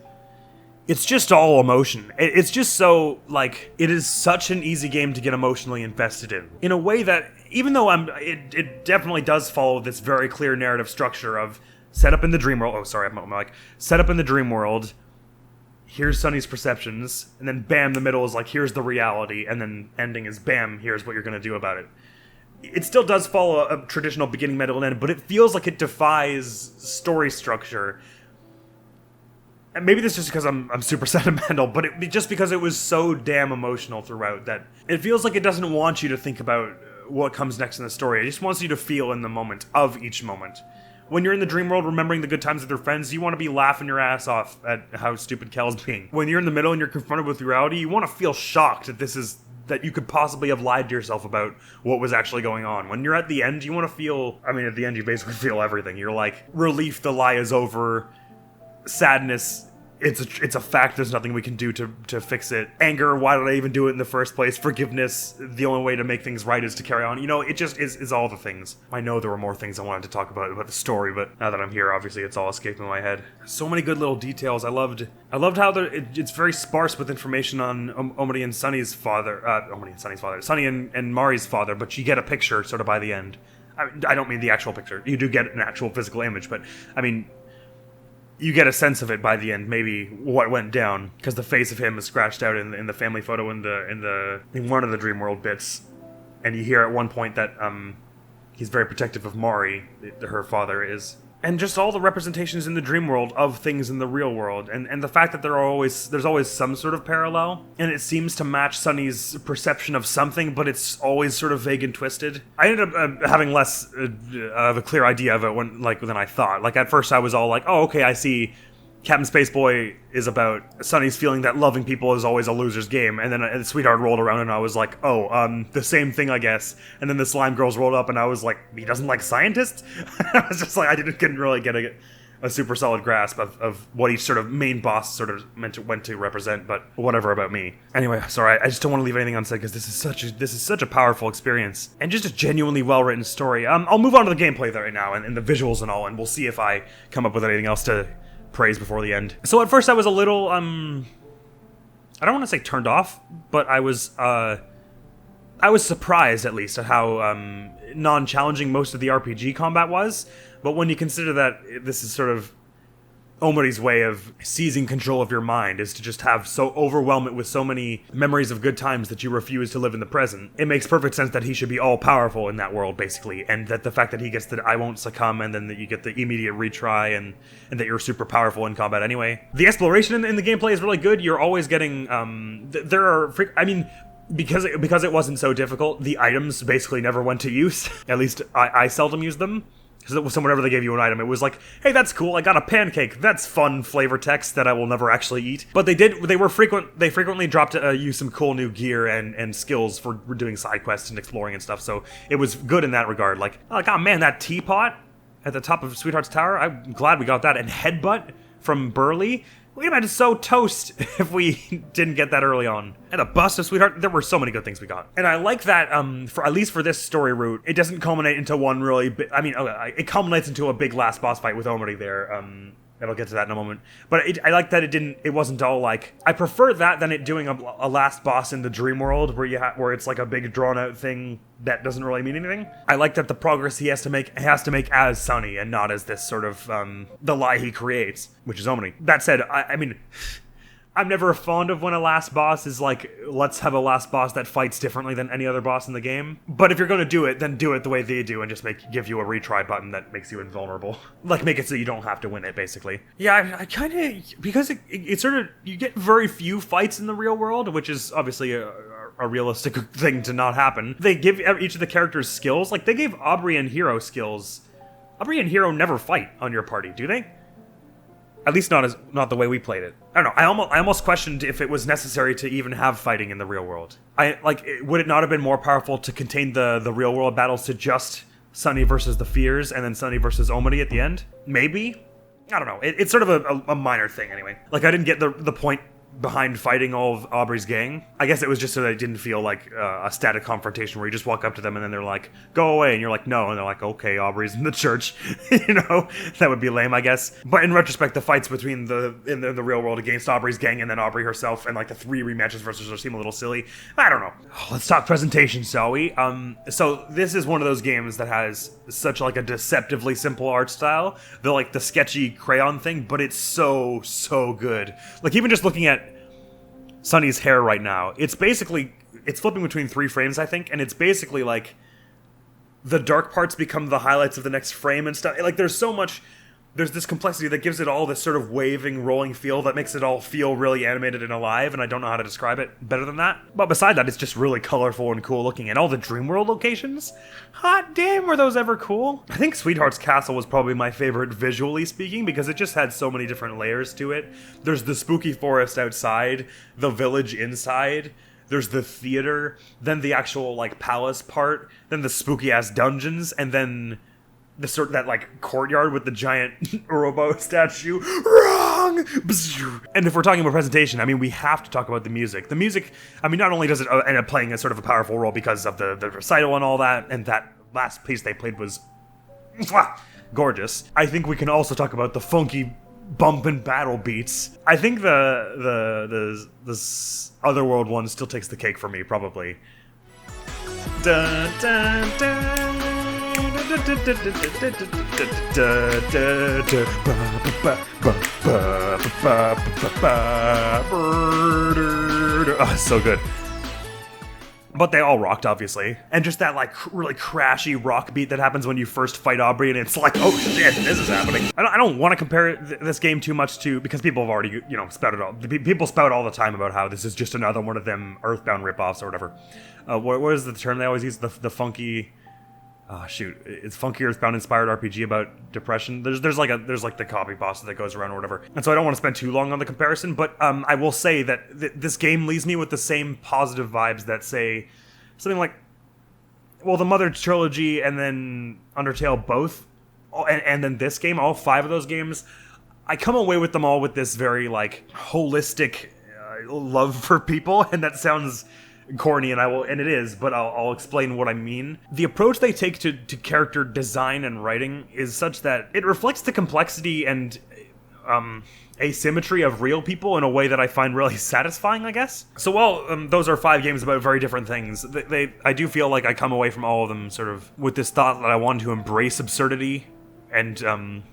it's just all emotion. It's just so, like, it is such an easy game to get emotionally invested in a way that, even though it definitely does follow this very clear narrative structure of set up in the dream world. Oh, sorry, I'm like, set up in the dream world. Here's Sunny's perceptions, and then bam, the middle is like, here's the reality, and then ending is bam, here's what you're going to do about it. It still does follow a traditional beginning, middle, and end, but it feels like it defies story structure. And maybe this is just because I'm super sentimental, but just because it was so damn emotional throughout, that it feels like it doesn't want you to think about what comes next in the story. It just wants you to feel in the moment of each moment. When you're in the dream world remembering the good times with your friends, you want to be laughing your ass off at how stupid Kel's being. When you're in the middle and you're confronted with reality, you want to feel shocked that you could possibly have lied to yourself about what was actually going on. When you're at the end, you want to feel, I mean, at the end you basically feel everything. You're like, relief, the lie is over, sadness, it's a fact, there's nothing we can do to fix it. Anger, why did I even do it in the first place? Forgiveness, the only way to make things right is to carry on. You know, it just is all the things. I know there were more things I wanted to talk about the story, but now that I'm here, obviously it's all escaping my head. So many good little details. I loved how it's very sparse with information on Omori and Sunny's father. Sunny and Mari's father, but you get a picture sort of by the end. I don't mean the actual picture. You do get an actual physical image, but I mean, you get a sense of it by the end, maybe what went down, because the face of him is scratched out in the family photo in one of the dream world bits, and you hear at one point that he's very protective of Mari, her father is. And just all the representations in the dream world of things in the real world, and the fact that there's always some sort of parallel, and it seems to match Sunny's perception of something, but it's always sort of vague and twisted. I ended up having less of a clear idea of it than I thought. Like, at first I was all like, oh, okay, I see. Captain Spaceboy is about Sunny's feeling that loving people is always a loser's game, and then Sweetheart rolled around and I was like, oh, the same thing, I guess. And then the Slime Girls rolled up and I was like, he doesn't like scientists? I was just like, I couldn't really get a super solid grasp of what each sort of main boss sort of went to represent, but whatever about me. Anyway, sorry, I just don't want to leave anything unsaid because this is such a powerful experience and just a genuinely well-written story. I'll move on to the gameplay right now and the visuals and all, and we'll see if I come up with anything else to praise before the end. So at first I was a little, I don't want to say turned off, but I was surprised, at least, at how non-challenging most of the RPG combat was. But when you consider that this is sort of Omori's way of seizing control of your mind, is to just have so overwhelm it with so many memories of good times that you refuse to live in the present, it makes perfect sense that he should be all-powerful in that world, basically. And that the fact that he gets the I won't succumb, and then that you get the immediate retry, and that you're super powerful in combat anyway. The exploration in the gameplay is really good. You're always getting... Because it wasn't so difficult, the items basically never went to use. At least I seldom used them. Because whenever they gave you an item, it was like, hey, that's cool, I got a pancake. That's fun flavor text that I will never actually eat. But they frequently dropped you some cool new gear and skills for doing side quests and exploring and stuff. So it was good in that regard. Like, oh man, that teapot at the top of Sweetheart's Tower, I'm glad we got that. And Headbutt from Burley. We'd have been so toast if we didn't get that early on. And the bust of Sweetheart, there were so many good things we got. And I like that, for at least for this story route, it doesn't culminate into one really it culminates into a big last boss fight with Omori there. And I'll get to that in a moment. But I like that it wasn't all like... I prefer that than it doing a last boss in the dream world where it's like a big drawn out thing that doesn't really mean anything. I like that the progress he has to make as Sunny and not as this sort of the lie he creates, which is Omori. That said, I mean... I'm never fond of when a last boss is like, let's have a last boss that fights differently than any other boss in the game. But if you're going to do it, then do it the way they do and just give you a retry button that makes you invulnerable. Like, make it so you don't have to win it, basically. Yeah, I kind of... Because it sort of... You get very few fights in the real world, which is obviously a realistic thing to not happen. They give each of the characters skills. Like, they gave Aubrey and Hero skills. Aubrey and Hero never fight on your party, do they? At least not the way we played it. I don't know. I almost questioned if it was necessary to even have fighting in the real world. Would it not have been more powerful to contain the real world battles to just Sunny versus the Fears and then Sunny versus Omori at the end? Maybe? I don't know. It's sort of a minor thing anyway. Like, I didn't get the point behind fighting all of Aubrey's gang. I guess it was just so that it didn't feel like a static confrontation where you just walk up to them and then they're like, go away, and you're like, no, and they're like, okay, Aubrey's in the church. You know, that would be lame, I guess. But in retrospect, the fights between in the real world against Aubrey's gang and then Aubrey herself and like the 3 rematches versus her seem a little silly. I don't know. Let's talk presentation, shall we? So this is one of those games that has such like a deceptively simple art style, the sketchy crayon thing, but it's so good. Like, even just looking at Sunny's hair right now, it's flipping between 3 frames, I think, and it's basically like the dark parts become the highlights of the next frame and stuff. Like, there's this complexity that gives it all this sort of waving, rolling feel that makes it all feel really animated and alive, and I don't know how to describe it better than that. But beside that, it's just really colorful and cool looking, and all the Dreamworld locations, hot damn, were those ever cool. I think Sweetheart's Castle was probably my favorite visually speaking, because it just had so many different layers to it. There's the spooky forest outside, the village inside, there's the theater, then the actual, like, palace part, then the spooky-ass dungeons, and then that like courtyard with the giant Urobo statue. Wrong! And if we're talking about presentation, I mean, we have to talk about the music. The music, I mean, not only does it end up playing a sort of a powerful role because of the recital and all that, and that last piece they played was gorgeous. I think we can also talk about the funky bump and battle beats. I think the Otherworld one still takes the cake for me, probably. Dun, dun, dun. Oh, so good. But they all rocked, obviously. And just that, like, really crashy rock beat that happens when you first fight Aubrey, and it's like, oh shit, this is happening. I don't want to compare this game too much to, because people have already, spouted all. People spout all the time about how this is just another one of them Earthbound ripoffs or whatever. What is the term they always use? The funky... Oh, shoot. It's funky Earthbound inspired RPG about depression. There's the copy boss that goes around or whatever. And so I don't want to spend too long on the comparison, but I will say that this game leaves me with the same positive vibes that, say, something like, well, the Mother trilogy and then Undertale both and then this game, all 5 of those games, I come away with them all with this very, like, holistic love for people, and that sounds corny, and it is, but I'll explain what I mean. The approach they take to character design and writing is such that it reflects the complexity and asymmetry of real people in a way that I find really satisfying, I guess. So while those are 5 games about very different things, I do feel like I come away from all of them sort of with this thought that I wanted to embrace absurdity and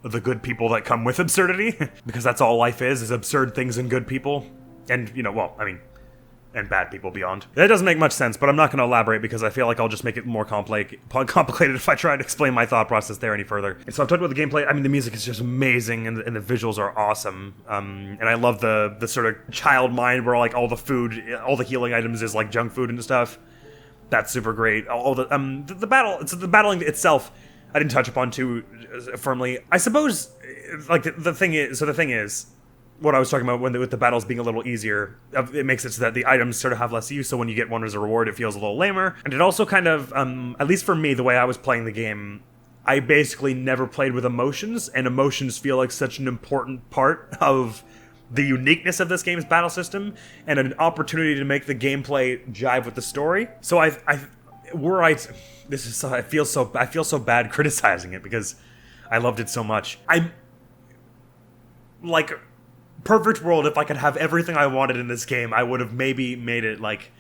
the good people that come with absurdity, because that's all life is absurd things and good people. And, and bad people beyond. That doesn't make much sense, but I'm not going to elaborate because I feel like I'll just make it more complicated if I try to explain my thought process there any further. And so I've talked about the gameplay. The music is just amazing, and the visuals are awesome. And I love the sort of child mind where like all the food, all the healing items is like junk food and stuff. That's super great. All the battling itself, I didn't touch upon too firmly. I suppose, like the thing is. What I was talking about with the battles being a little easier, it makes it so that the items sort of have less use, so when you get one as a reward, it feels a little lamer. And it also kind of, at least for me, the way I was playing the game, I basically never played with emotions, and emotions feel like such an important part of the uniqueness of this game's battle system, and an opportunity to make the gameplay jive with the story. So I feel so bad criticizing it because I loved it so much. Perfect world, if I could have everything I wanted in this game, I would have maybe made it like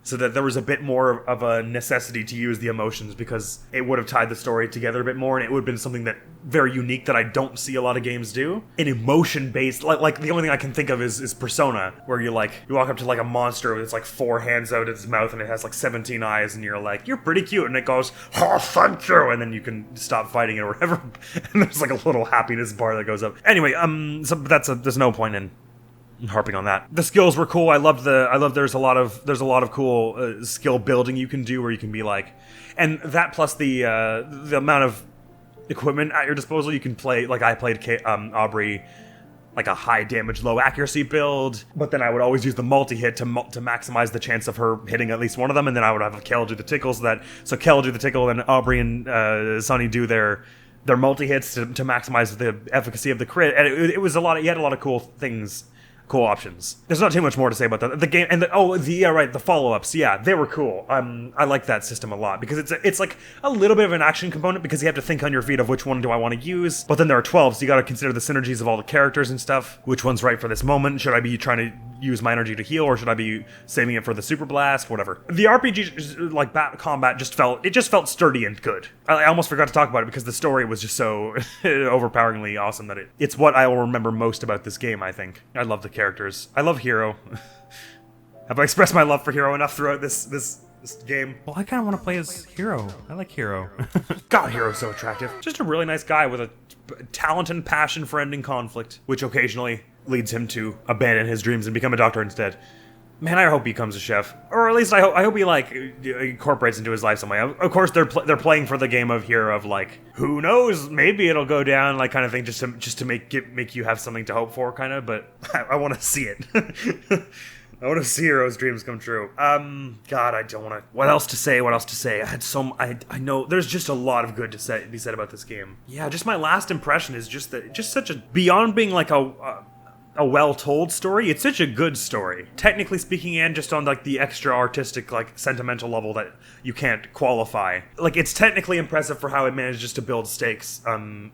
so that there was a bit more of a necessity to use the emotions, because it would have tied the story together a bit more, and it would have been something that very unique that I don't see a lot of games do. An emotion-based, like the only thing I can think of is Persona, where you walk up to like a monster with its like 4 hands out its mouth and it has like 17 eyes, and you're like, you're pretty cute, and it goes, oh, thank you, and then you can stop fighting it or whatever, and there's like a little happiness bar that goes up. Anyway, so there's no point in harping on that. The skills were cool. I loved there's a lot of cool skill building you can do, where you can be like, and that plus the amount of equipment at your disposal. You can play, like I played Aubrey, like a high damage, low accuracy build, but then I would always use the multi-hit to maximize the chance of her hitting at least one of them, and then I would have Kel do the tickle, so Kel do the tickle, and Aubrey and Sunny do their multi-hits to maximize the efficacy of the crit, and it was a lot of, you had a lot of cool things, cool options. There's not too much more to say about that. The game, and the follow-ups, yeah, they were cool. I like that system a lot, because it's like a little bit of an action component, because you have to think on your feet of which one do I want to use, but then there are 12, so you gotta consider the synergies of all the characters and stuff. Which one's right for this moment? Should I be trying to use my energy to heal, or should I be saving it for the super blast? Whatever. The RPG, like, combat just felt sturdy and good. I almost forgot to talk about it because the story was just so overpoweringly awesome that it's what I will remember most about this game, I think. I love the characters. I love Hero. Have I expressed my love for Hero enough throughout this game? Well, I kind of want to play as Hero. I like Hero. God, Hero's so attractive. Just a really nice guy with a talent and passion for ending conflict, which occasionally leads him to abandon his dreams and become a doctor instead. Man, I hope he becomes a chef, or at least I hope he like incorporates into his life some way. Of course, they're playing for the game of Hero of like, who knows, maybe it'll go down, like, kind of thing, just to make you have something to hope for, kind of. But I want to see it. I want to see Hero's dreams come true. God, I don't want to. What else to say? I know there's just a lot of good to be said about this game. Yeah, just my last impression is just such a, beyond being like a well-told story, it's such a good story, technically speaking, and just on like the extra artistic, like, sentimental level that you can't qualify. Like, it's technically impressive for how it manages to build stakes, and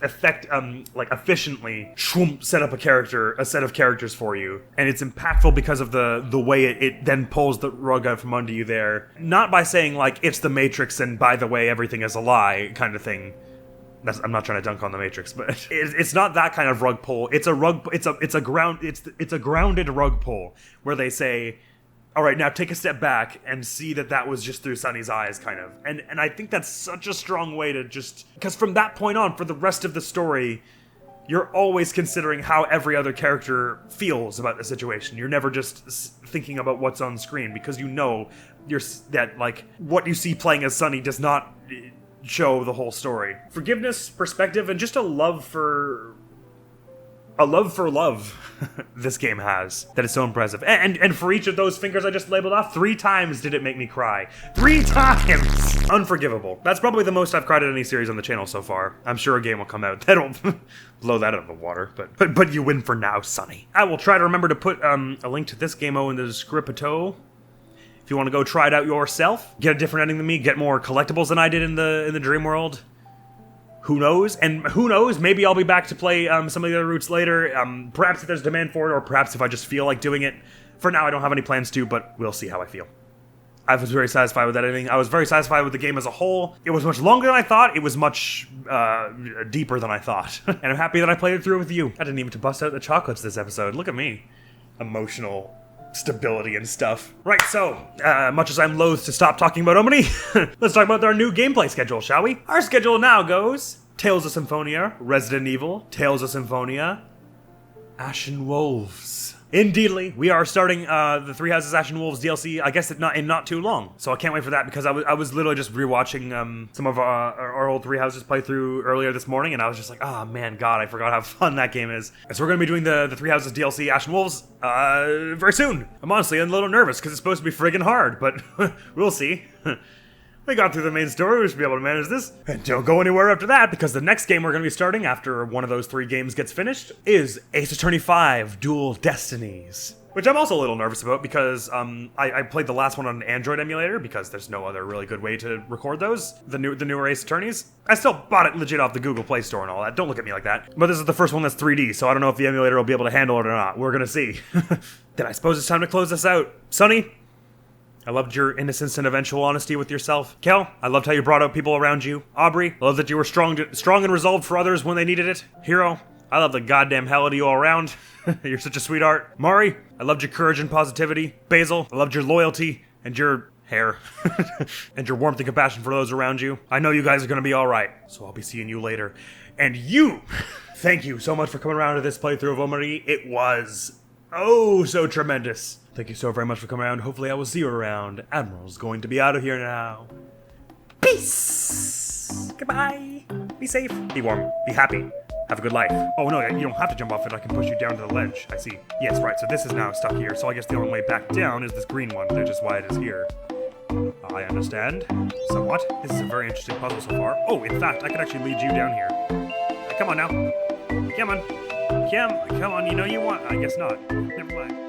efficiently set up a set of characters for you, and it's impactful because of the way it then pulls the rug out from under you there, not by saying like it's the Matrix and by the way everything is a lie kind of thing. I'm not trying to dunk on the Matrix, but it's not that kind of rug pull. It's a grounded rug pull where they say, all right, now take a step back and see that was just through Sunny's eyes, kind of. And I think that's such a strong way to just, because from that point on, for the rest of the story, you're always considering how every other character feels about the situation. You're never just thinking about what's on screen, because you know that like what you see playing as Sunny does not show the whole story. Forgiveness, perspective, and just a love for a love for love this game has that is so impressive. And for each of those fingers I just labeled off, 3 times did it make me cry. 3 times! Unforgivable. That's probably the most I've cried at any series on the channel so far. I'm sure a game will come out that'll blow that out of the water, but you win for now, Sonny. I will try to remember to put a link to this game-o in the descripto. If you want to go try it out yourself, get a different ending than me, get more collectibles than I did in the dream world. Who knows? And who knows? Maybe I'll be back to play some of the other routes later. Perhaps if there's demand for it, or perhaps if I just feel like doing it. For now, I don't have any plans to, but we'll see how I feel. I was very satisfied with that ending. I was very satisfied with the game as a whole. It was much longer than I thought. It was much deeper than I thought. And I'm happy that I played it through with you. I didn't even bust out the chocolates this episode. Look at me. Emotional stability and stuff. Right, so, much as I'm loath to stop talking about Omori, let's talk about our new gameplay schedule, shall we? Our schedule now goes Tales of Symphonia, Resident Evil, Tales of Symphonia, Ashen Wolves. Indeedly, we are starting the Three Houses Ashen Wolves DLC, I guess in not too long. So I can't wait for that because I was literally just rewatching some of our old Three Houses playthrough earlier this morning, and I was just like, oh man, God, I forgot how fun that game is. And so we're going to be doing the Three Houses DLC Ashen Wolves very soon. I'm honestly a little nervous because it's supposed to be friggin' hard, but we'll see. We got through the main story, we should be able to manage this. And don't go anywhere after that, because the next game we're going to be starting after one of those 3 games gets finished is Ace Attorney 5 Dual Destinies. Which I'm also a little nervous about because I played the last one on an Android emulator because there's no other really good way to record those, the newer Ace Attorneys. I still bought it legit off the Google Play Store and all that, don't look at me like that. But this is the first one that's 3D, so I don't know if the emulator will be able to handle it or not. We're going to see. Then I suppose it's time to close this out. Sonny? I loved your innocence and eventual honesty with yourself. Kel, I loved how you brought out people around you. Aubrey, I love that you were strong and resolved for others when they needed it. Hero, I love the goddamn hell out of you all around. You're such a sweetheart. Mari, I loved your courage and positivity. Basil, I loved your loyalty and your hair. And your warmth and compassion for those around you. I know you guys are gonna be alright, so I'll be seeing you later. And you, thank you so much for coming around to this playthrough of Omori. It was oh so tremendous. Thank you so very much for coming around. Hopefully I will see you around. Admiral's going to be out of here now. Peace! Goodbye! Be safe. Be warm. Be happy. Have a good life. Oh no, you don't have to jump off it. I can push you down to the ledge. I see. Yes, right, so this is now stuck here. So I guess the only way back down is this green one, which is why it is here. I understand. Somewhat. This is a very interesting puzzle so far. Oh, in fact, I could actually lead you down here. Come on now. Come on. Come on, you know you want. I guess not. Never mind.